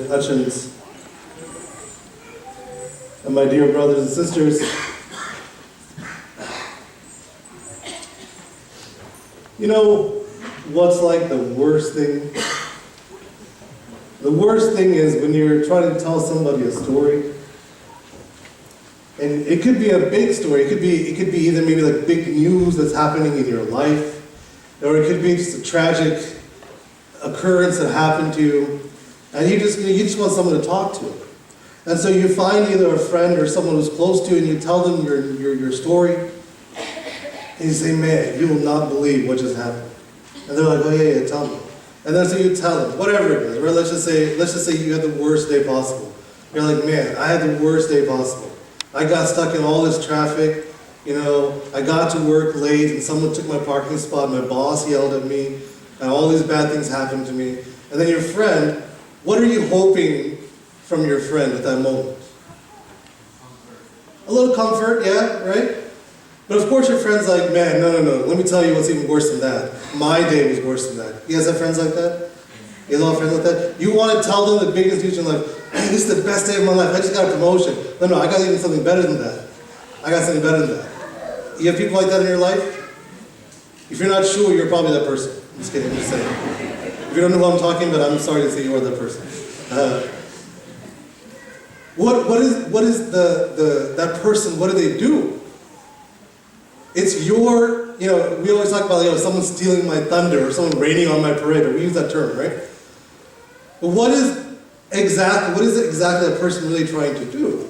Hutchins, and my dear brothers and sisters, you know what's like the worst thing? The worst thing is when you're trying to tell somebody a story, and it could be a big story. It could be either maybe like big news that's happening in your life, or it could be just a tragic occurrence that happened to you, and you just want someone to talk to. And so you find either a friend or someone who's close to you, and you tell them your story, and you say, man, you will not believe what just happened. And they're like, oh yeah, tell me. And then so you tell them, whatever it is, right? Let's just say you had the worst day possible. You're like, man, I had the worst day possible. I got stuck in all this traffic, I got to work late and someone took my parking spot, my boss yelled at me, and all these bad things happened to me. And then your friend, what are you hoping from your friend at that moment? A little comfort, yeah, right? But of course your friend's like, man, no, let me tell you what's even worse than that. My day was worse than that. You guys have friends like that? You guys all have friends like that? You want to tell them the biggest news in your life, hey, this is the best day of my life, I just got a promotion. No, I got even something better than that. I got something better than that. You have people like that in your life? If you're not sure, you're probably that person. I'm just kidding, I'm just saying. If you don't know who I'm talking about, I'm sorry to say you are that person. What is that person, what do they do? It's your, we always talk about, someone stealing my thunder or someone raining on my parade, or we use that term, right? But what is exactly that person really trying to do?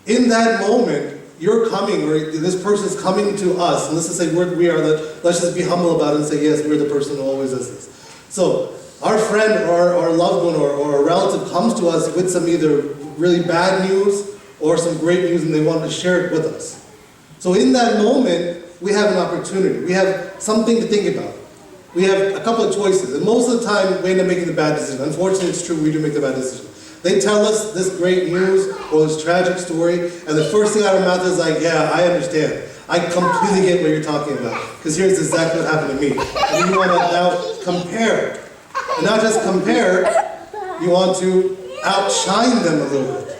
In that moment, you're coming, or this person's coming to us, and let's just say let's just be humble about it and say, yes, we're the person who always does this. So, our friend or our loved one or a relative comes to us with some either really bad news or some great news, and they want to share it with us. So in that moment, we have an opportunity. We have something to think about. We have a couple of choices, and most of the time, we end up making the bad decision. Unfortunately, it's true, we do make the bad decision. They tell us this great news or this tragic story, and the first thing out of our mouth is like, yeah, I understand. I completely get what you're talking about, because here's exactly what happened to me. And you want to now compare. And not just compare, you want to outshine them a little bit.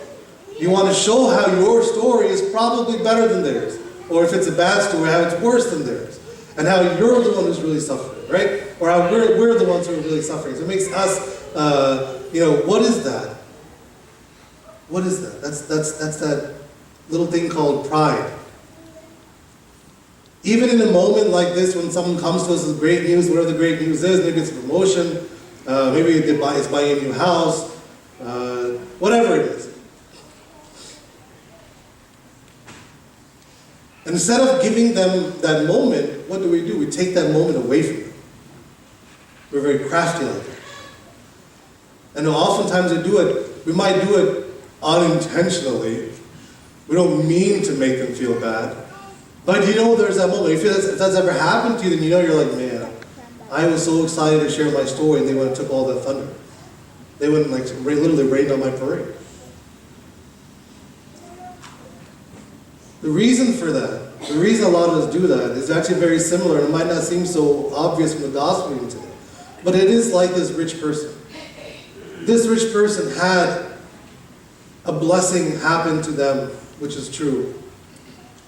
You want to show how your story is probably better than theirs. Or if it's a bad story, how it's worse than theirs. And how you're the one who's really suffering, right? Or how we're the ones who are really suffering. So it makes us, what is that? What is that? That's that little thing called pride. Even in a moment like this, when someone comes to us with great news, whatever the great news is, maybe it's a promotion, maybe it's buying a new house, whatever it is. And instead of giving them that moment, what do? We take that moment away from them. We're very crafty like that. And oftentimes we might do it unintentionally. We don't mean to make them feel bad. But there's that moment. If that's ever happened to you, then you're like, man, I was so excited to share my story, and they went and took all that thunder. They went and literally rained on my parade. The reason for that, the reason a lot of us do that is actually very similar, and it might not seem so obvious from the gospel even today. But it is like this rich person. This rich person had a blessing happen to them, which is true.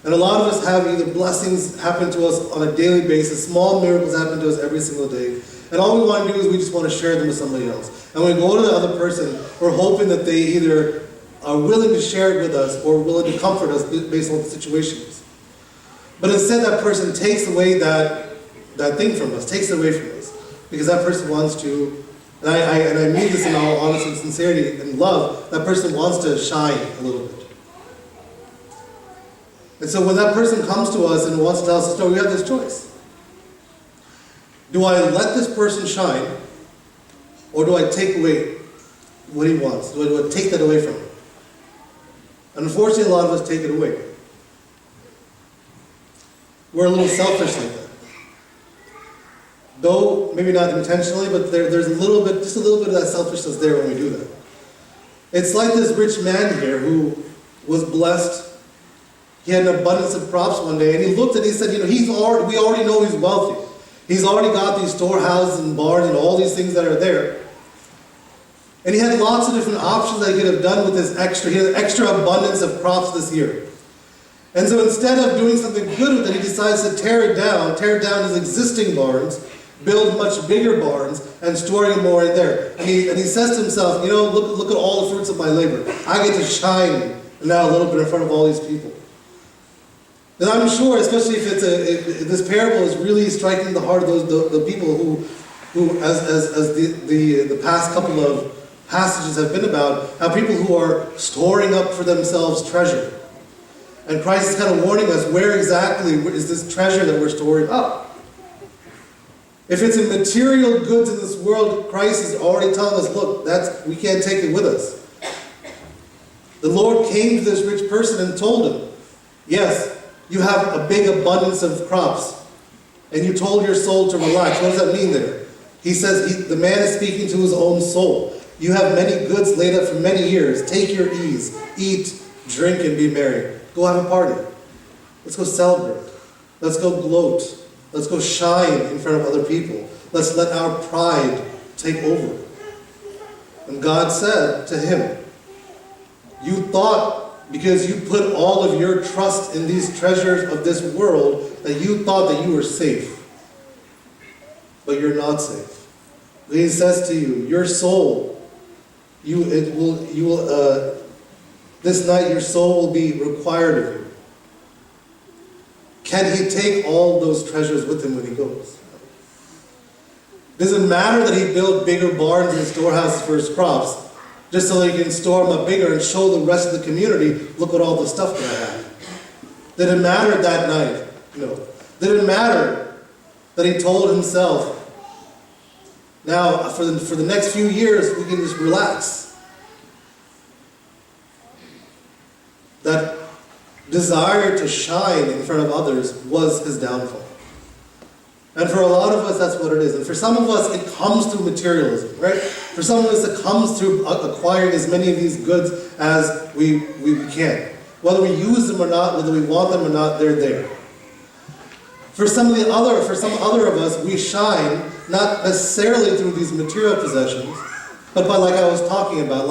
And a lot of us have either blessings happen to us on a daily basis, small miracles happen to us every single day. And all we want to do is we just want to share them with somebody else. And when we go to the other person, we're hoping that they either are willing to share it with us or willing to comfort us based on what the situation is. But instead that person takes away that thing from us, takes it away from us. Because that person wants to, and I mean this in all honesty and sincerity and love, that person wants to shine a little bit. And so when that person comes to us and wants to tell us a story, we have this choice. Do I let this person shine, or do I take away what he wants? Do I take that away from him? And unfortunately, a lot of us take it away. We're a little selfish like that. Though, maybe not intentionally, but there's just a little bit of that selfishness there when we do that. It's like this rich man here who was blessed. He had an abundance of crops one day, and he looked and he said, we already know he's wealthy. He's already got these storehouses and barns and all these things that are there. And he had lots of different options that he could have done with his extra. He had extra abundance of crops this year. And so instead of doing something good with it, he decides to tear down his existing barns, build much bigger barns, and storing more in there. And he says to himself, look at all the fruits of my labor. I get to shine now a little bit in front of all these people. And I'm sure, especially if this parable is really striking the heart of the people who as the past couple of passages have been about, how people who are storing up for themselves treasure. And Christ is kind of warning us, where exactly is this treasure that we're storing up? If it's in material goods in this world, Christ is already telling us, look, we can't take it with us. The Lord came to this rich person and told him, yes, you have a big abundance of crops, and you told your soul to relax. What does that mean there? He says, the man is speaking to his own soul. You have many goods laid up for many years. Take your ease. Eat, drink, and be merry. Go have a party. Let's go celebrate. Let's go gloat. Let's go shine in front of other people. Let's let our pride take over. And God said to him, you thought, because you put all of your trust in these treasures of this world, that you thought that you were safe. But you're not safe. He says to you, your soul, this night your soul will be required of you. Can he take all those treasures with him when he goes? Does it matter that he built bigger barns and storehouses for his crops, just so he can store them up bigger and show the rest of the community, look at all the stuff that I have? Did it matter that night? No. Did it matter that he told himself, now for the next few years we can just relax? That desire to shine in front of others was his downfall. And for a lot of us, that's what it is. And for some of us, it comes through materialism, right? For some of us, it comes through acquiring as many of these goods as we can. Whether we use them or not, whether we want them or not, they're there. For some other of us, we shine not necessarily through these material possessions, but by, like I was talking about,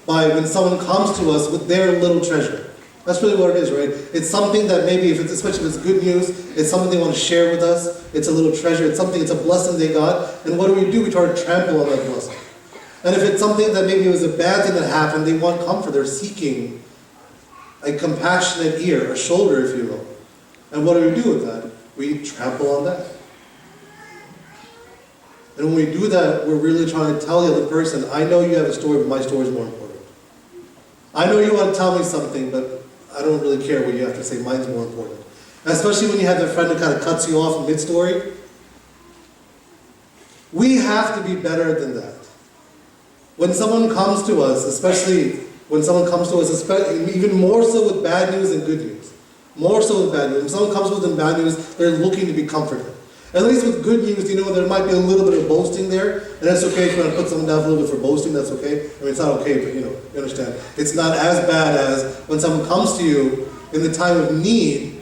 by when someone comes to us with their little treasure. That's really what it is, right? It's something that maybe, especially if it's good news, it's something they want to share with us. It's a little treasure. It's a blessing they got. And what do? We try to trample on that blessing. And if it's something that maybe it was a bad thing that happened, they want comfort. They're seeking a compassionate ear, a shoulder, if you will. And what do we do with that? We trample on that. And when we do that, we're really trying to tell the other person, I know you have a story, but my story is more important. I know you want to tell me something, but I don't really care what you have to say. Mine's more important. And especially when you have that friend who kind of cuts you off mid-story. We have to be better than that. When someone comes to us, even more so with bad news than good news. More so with bad news. When someone comes with them bad news, they're looking to be comforted. At least with good news, there might be a little bit of boasting there, and that's okay if you want to put someone down a little bit for boasting, that's okay. I mean, it's not okay, but you understand. It's not as bad as when someone comes to you in the time of need,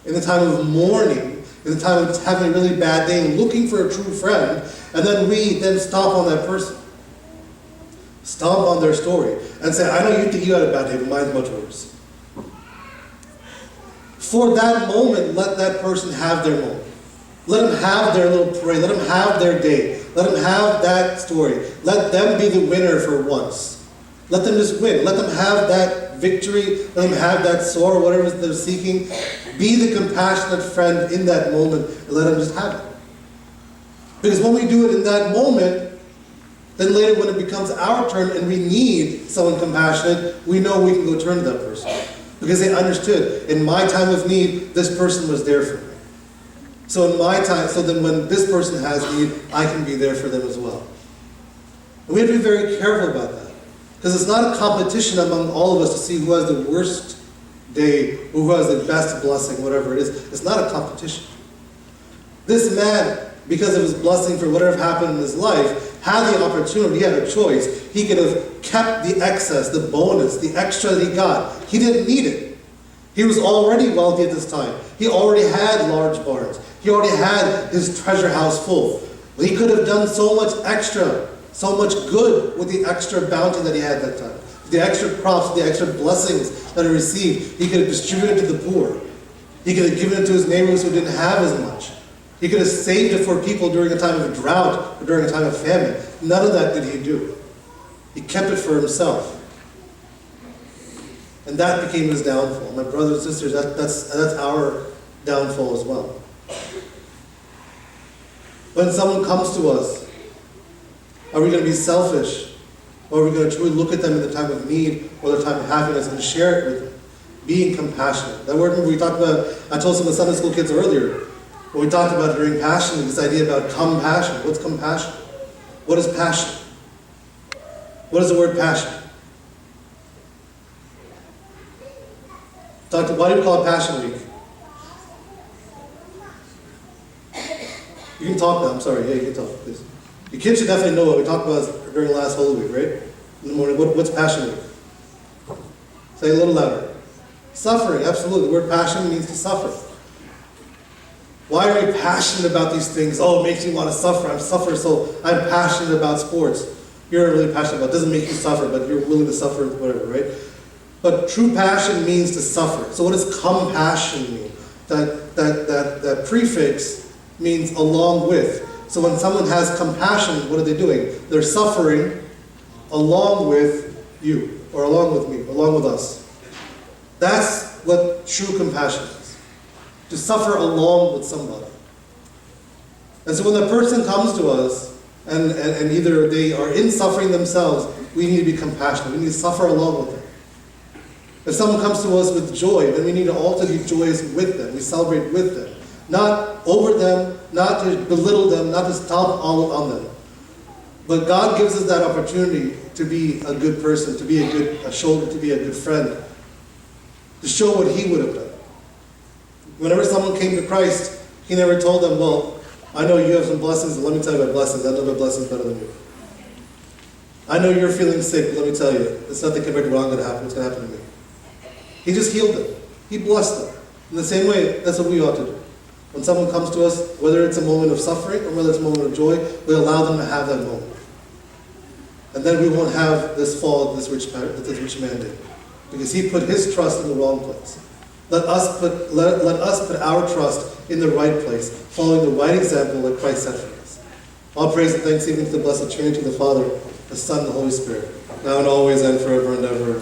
in the time of mourning, in the time of having a really bad day and looking for a true friend, and then we stomp on that person. Stomp on their story and say, I know you think you had a bad day, but mine's much worse. For that moment, let that person have their moment. Let them have their little parade. Let them have their day. Let them have that story. Let them be the winner for once. Let them just win. Let them have that victory. Let them have that sorrow, whatever they're seeking. Be the compassionate friend in that moment and let them just have it. Because when we do it in that moment, then later when it becomes our turn and we need someone compassionate, we know we can go turn to that person. Because they understood, in my time of need, this person was there for me. So in my time, so then when this person has need, I can be there for them as well. And we have to be very careful about that. Because it's not a competition among all of us to see who has the worst day, or who has the best blessing, whatever it is. It's not a competition. This man, because of his blessing for whatever happened in his life, had the opportunity, he had a choice. He could have kept the excess, the bonus, the extra that he got. He didn't need it. He was already wealthy at this time. He already had large barns. He already had his treasure house full. He could have done so much extra so much good with the extra bounty that he had that time. The extra crops, the extra blessings that he received. He could have distributed it to the poor. He could have given it to his neighbors who didn't have as much. He could have saved it for people during a time of drought or during a time of famine. None of that did he do. He kept it for himself. And that became his downfall. My brothers and sisters, that's our downfall as well. When someone comes to us, are we going to be selfish? Or are we going to truly look at them in the time of need or the time of happiness and share it with them? Being compassionate. That word, remember we talked about, I told some of the Sunday school kids earlier, when we talked about during passion, this idea about compassion. What's compassion? What is passion? What is the word passion? Why do we call it Passion Week? You can talk now, I'm sorry. Yeah, you can talk, please. The kids should definitely know what we talked about during the last Holy Week, right? In the morning. What's Passion Week? Say a little louder. Suffering, absolutely. The word passion means to suffer. Why are we passionate about these things? Oh, it makes me want to suffer. I'm suffering, so I'm passionate about sports. You're really passionate about it. It doesn't make you suffer, but you're willing to suffer, whatever, right? But true passion means to suffer. So what does compassion mean? That prefix means along with. So when someone has compassion, what are they doing? They're suffering along with you, or along with me, along with us. That's what true compassion is. To suffer along with somebody. And so when the person comes to us, and either they are in suffering themselves, we need to be compassionate. We need to suffer along with them. If someone comes to us with joy, then we need to also be joyous with them. We celebrate with them. Not over them, not to belittle them, not to stomp on them. But God gives us that opportunity to be a good person, to be a shoulder, to be a good friend, to show what He would have done. Whenever someone came to Christ, He never told them, well, I know you have some blessings, but let me tell you about blessings. I know my blessings better than you. I know you're feeling sick, but let me tell you, it's nothing compared to what's going to happen to me. He just healed them. He blessed them. In the same way, that's what we ought to do. When someone comes to us, whether it's a moment of suffering or whether it's a moment of joy, we allow them to have that moment. And then we won't have this fall that this rich man did. Because he put his trust in the wrong place. Let us put our trust in the right place, following the right example that Christ set for us. All praise and thanks even to the blessed Trinity, the Father, the Son, and the Holy Spirit, now and always and forever and ever.